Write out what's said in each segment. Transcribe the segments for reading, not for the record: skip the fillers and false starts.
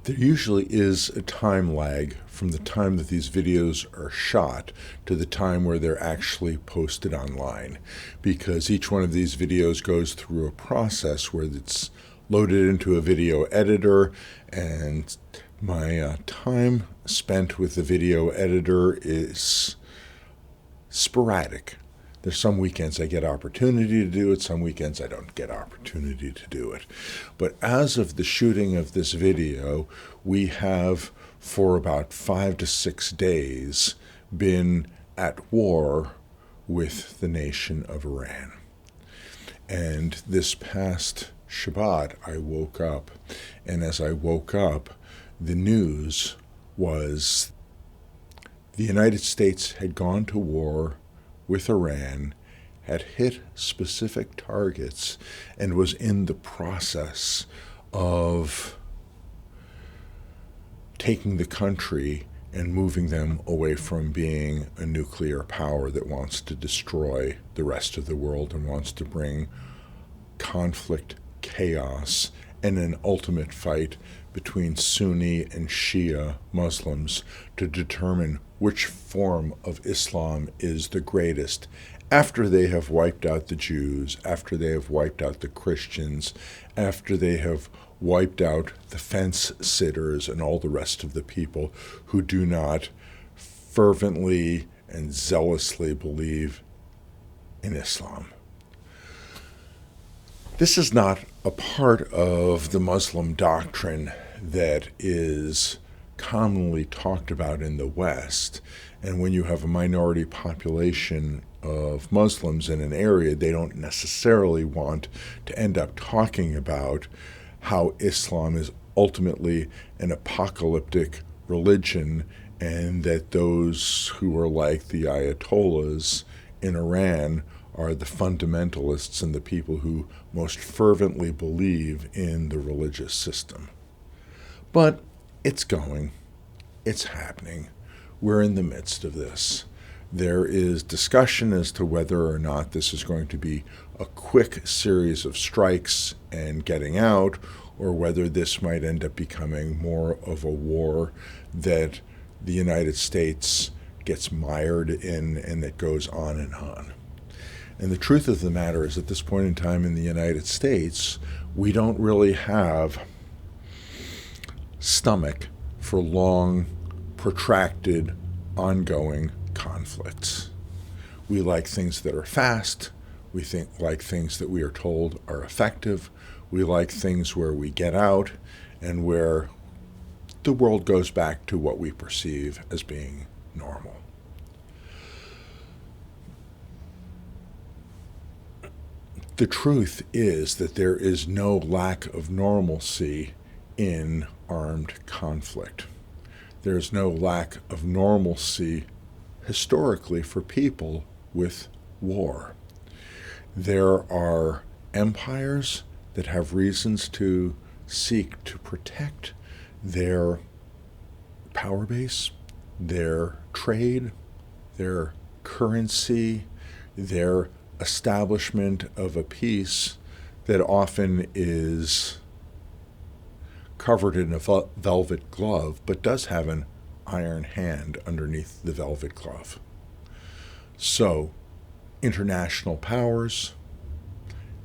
There usually is a time lag from the time that these videos are shot to the time where they're actually posted online, because each one of these videos goes through a process where it's loaded into a video editor, and my time spent with the video editor is sporadic. There's some weekends I get opportunity to do it, some weekends I don't get opportunity to do it. But as of the shooting of this video, we have for about 5 to 6 days been at war with the nation of Iran. And this past Shabbat, I woke up, and as I woke up, the news was the United States had gone to war with Iran, had hit specific targets, and was in the process of taking the country and moving them away from being a nuclear power that wants to destroy the rest of the world and wants to bring conflict, chaos, and an ultimate fight between Sunni and Shia Muslims to determine which form of Islam is the greatest, after they have wiped out the Jews, after they have wiped out the Christians, after they have wiped out the fence sitters and all the rest of the people who do not fervently and zealously believe in Islam. This is not a part of the Muslim doctrine that is commonly talked about in the West. And when you have a minority population of Muslims in an area, they don't necessarily want to end up talking about how Islam is ultimately an apocalyptic religion, and that those who are like the Ayatollahs in Iran are the fundamentalists and the people who most fervently believe in the religious system. But it's going. It's happening. We're in the midst of this. There is discussion as to whether or not this is going to be a quick series of strikes and getting out, or whether this might end up becoming more of a war that the United States gets mired in and that goes on and on. And the truth of the matter is, at this point in time in the United States, we don't really have stomach for long, protracted, ongoing conflicts. We like things that are fast. We like things that we are told are effective. We like things where we get out and where the world goes back to what we perceive as being normal. The truth is that there is no lack of normalcy in armed conflict. There's no lack of normalcy historically for people with war. There are empires that have reasons to seek to protect their power base, their trade, their currency, their establishment of a peace that often is covered in a velvet glove, but does have an iron hand underneath the velvet glove. So, international powers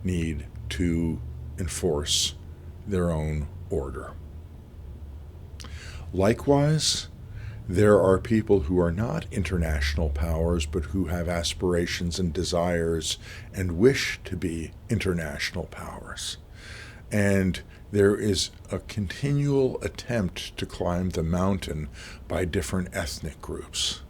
need to enforce their own order. Likewise, there are people who are not international powers, but who have aspirations and desires and wish to be international powers. And there is a continual attempt to climb the mountain by different ethnic groups.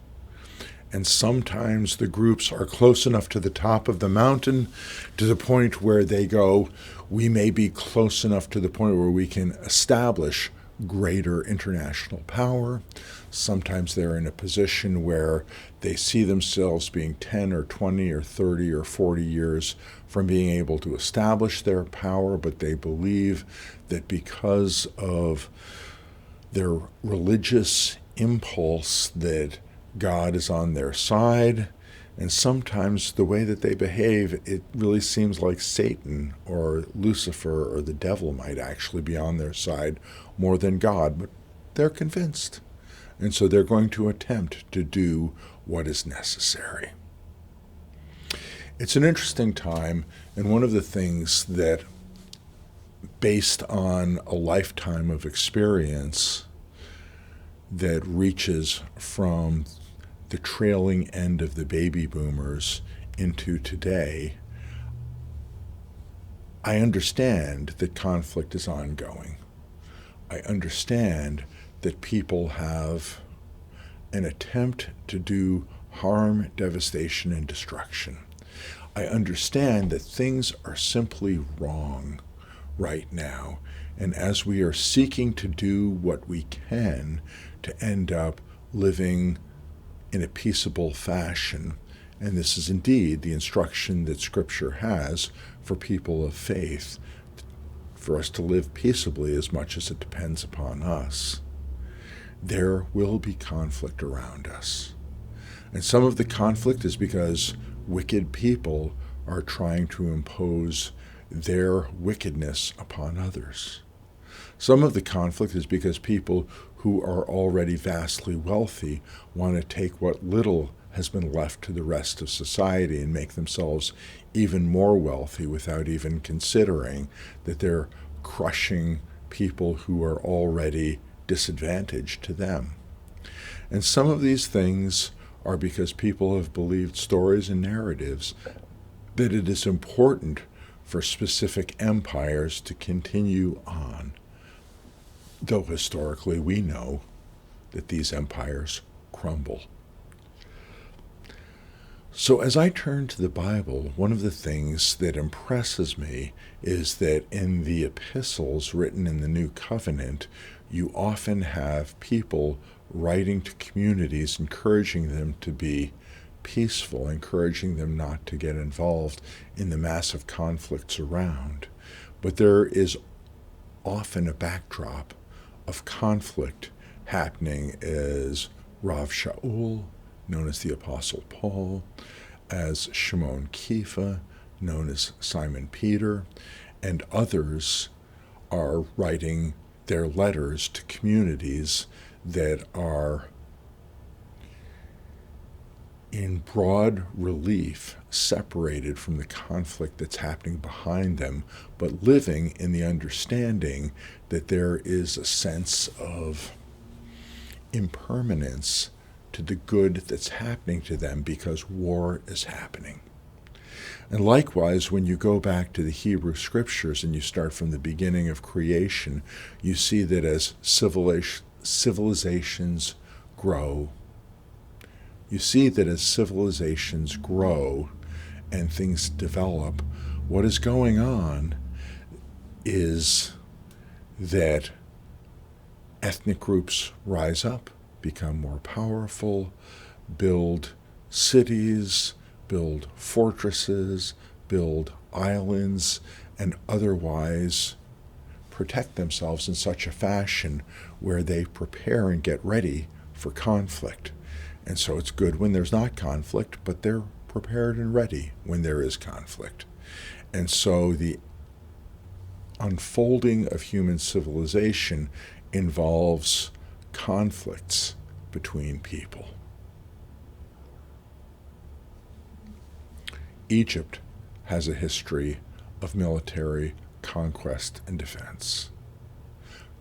And sometimes the groups are close enough to the top of the mountain to the point where they go, we may be close enough to the point where we can establish greater international power. Sometimes they're in a position where they see themselves being 10 or 20 or 30 or 40 years from being able to establish their power, but they believe that because of their religious impulse that God is on their side, And sometimes the way that they behave, it really seems like Satan or Lucifer or the devil might actually be on their side more than God, but they're convinced. And so they're going to attempt to do what is necessary. It's an interesting time, and one of the things that, based on a lifetime of experience that reaches from the trailing end of the baby boomers into today, I understand that conflict is ongoing. I understand that people have an attempt to do harm, devastation, and destruction. I understand that things are simply wrong right now, and as we are seeking to do what we can to end up living in a peaceable fashion, and this is indeed the instruction that Scripture has for people of faith, for us to live peaceably as much as it depends upon us, there will be conflict around us. And some of the conflict is because wicked people are trying to impose their wickedness upon others. Some of the conflict is because people who are already vastly wealthy want to take what little has been left to the rest of society and make themselves even more wealthy without even considering that they're crushing people who are already disadvantaged to them. And some of these things are because people have believed stories and narratives that it is important for specific empires to continue on, though historically we know that these empires crumble. So as I turn to the Bible, one of the things that impresses me is that in the epistles written in the New Covenant, you often have people writing to communities, encouraging them to be peaceful, encouraging them not to get involved in the massive conflicts around. But there is often a backdrop of conflict happening as Rav Shaul, known as the Apostle Paul, as Shimon Kefa, known as Simon Peter, and others are writing their letters to communities that are in broad relief, separated from the conflict that's happening behind them, but living in the understanding that there is a sense of impermanence to the good that's happening to them because war is happening. And likewise, when you go back to the Hebrew Scriptures and you start from the beginning of creation, you see that as civilizations grow, and things develop, what is going on is that ethnic groups rise up, become more powerful, build cities, build fortresses, build islands, and otherwise protect themselves in such a fashion where they prepare and get ready for conflict. And so it's good when there's not conflict, but they're prepared and ready when there is conflict. And so the unfolding of human civilization involves conflicts between people. Egypt has a history of military conquest and defense.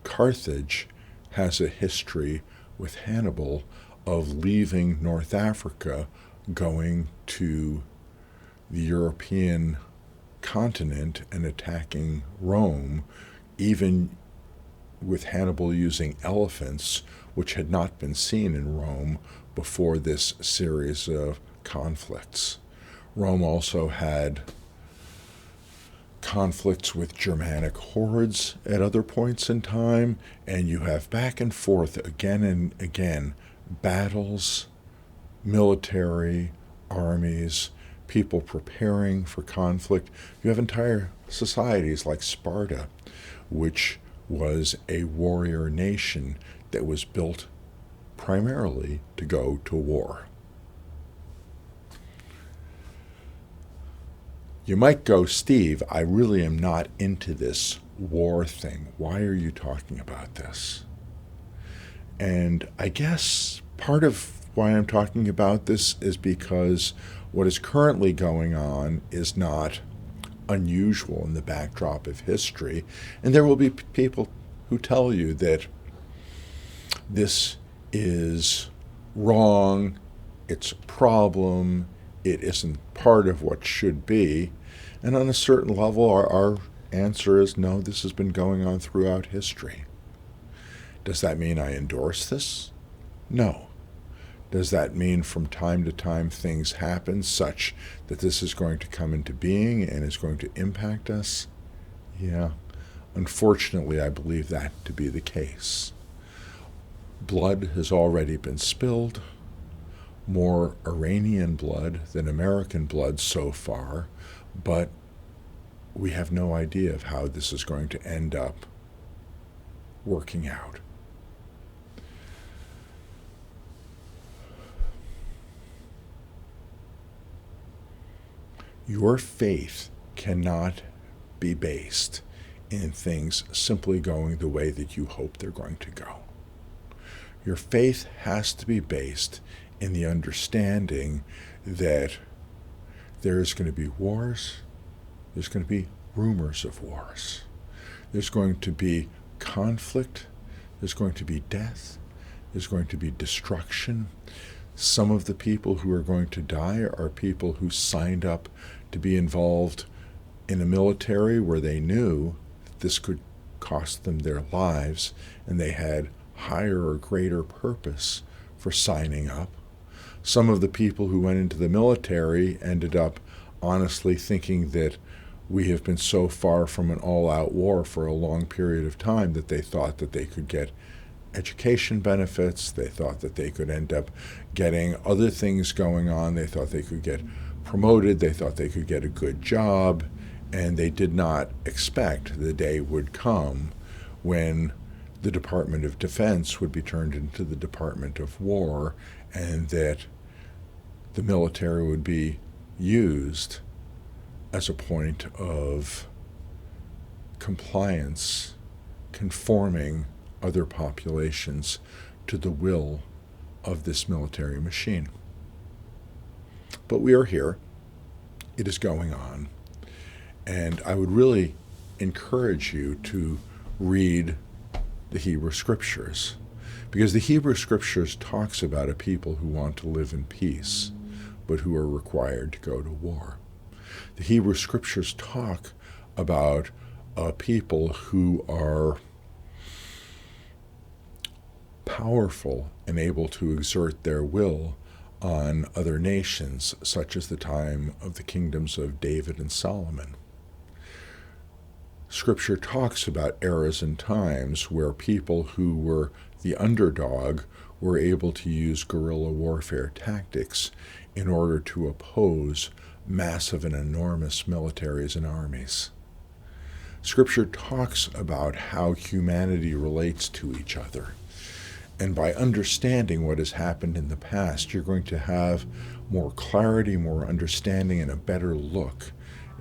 Carthage has a history with Hannibal of leaving North Africa, going to the European continent and attacking Rome, even with Hannibal using elephants, which had not been seen in Rome before this series of conflicts. Rome also had conflicts with Germanic hordes at other points in time, and you have back and forth again and again battles, military, armies, people preparing for conflict. You have entire societies like Sparta, which was a warrior nation that was built primarily to go to war. You might go, Steve, I really am not into this war thing. Why are you talking about this? And I guess part of why I'm talking about this is because what is currently going on is not unusual in the backdrop of history. And there will be people who tell you that this is wrong, it's a problem, it isn't part of what should be. And on a certain level, our answer is no, this has been going on throughout history. Does that mean I endorse this? No. Does that mean from time to time things happen such that this is going to come into being and is going to impact us? Yeah. Unfortunately, I believe that to be the case. Blood has already been spilled, more Iranian blood than American blood so far, but we have no idea of how this is going to end up working out. Your faith cannot be based in things simply going the way that you hope they're going to go. Your faith has to be based in the understanding that there is going to be wars, there's going to be rumors of wars, there's going to be conflict, there's going to be death, there's going to be destruction. Some of the people who are going to die are people who signed up to be involved in a military where they knew this could cost them their lives, and they had higher or greater purpose for signing up. Some of the people who went into the military ended up honestly thinking that we have been so far from an all-out war for a long period of time that they thought that they could get education benefits, they thought that they could end up getting other things going on, they thought they could get promoted, they thought they could get a good job, and they did not expect the day would come when the Department of Defense would be turned into the Department of War, and that the military would be used as a point of compliance, conforming other populations to the will of this military machine. But we are here. It is going on. And I would really encourage you to read the Hebrew Scriptures, because the Hebrew Scriptures talks about a people who want to live in peace, but who are required to go to war. The Hebrew Scriptures talk about a people who are powerful and able to exert their will on other nations, such as the time of the kingdoms of David and Solomon. Scripture talks about eras and times where people who were the underdog were able to use guerrilla warfare tactics in order to oppose massive and enormous militaries and armies. Scripture talks about how humanity relates to each other. And by understanding what has happened in the past, you're going to have more clarity, more understanding, and a better look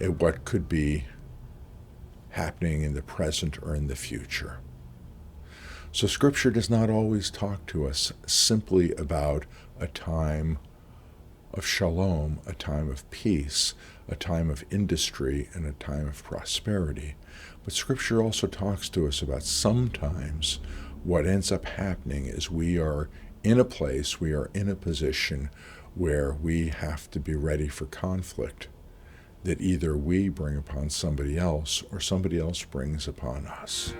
at what could be happening in the present or in the future. So Scripture does not always talk to us simply about a time of shalom, a time of peace, a time of industry, and a time of prosperity. But Scripture also talks to us about sometimes what ends up happening is we are in a place, we are in a position where we have to be ready for conflict that either we bring upon somebody else or somebody else brings upon us.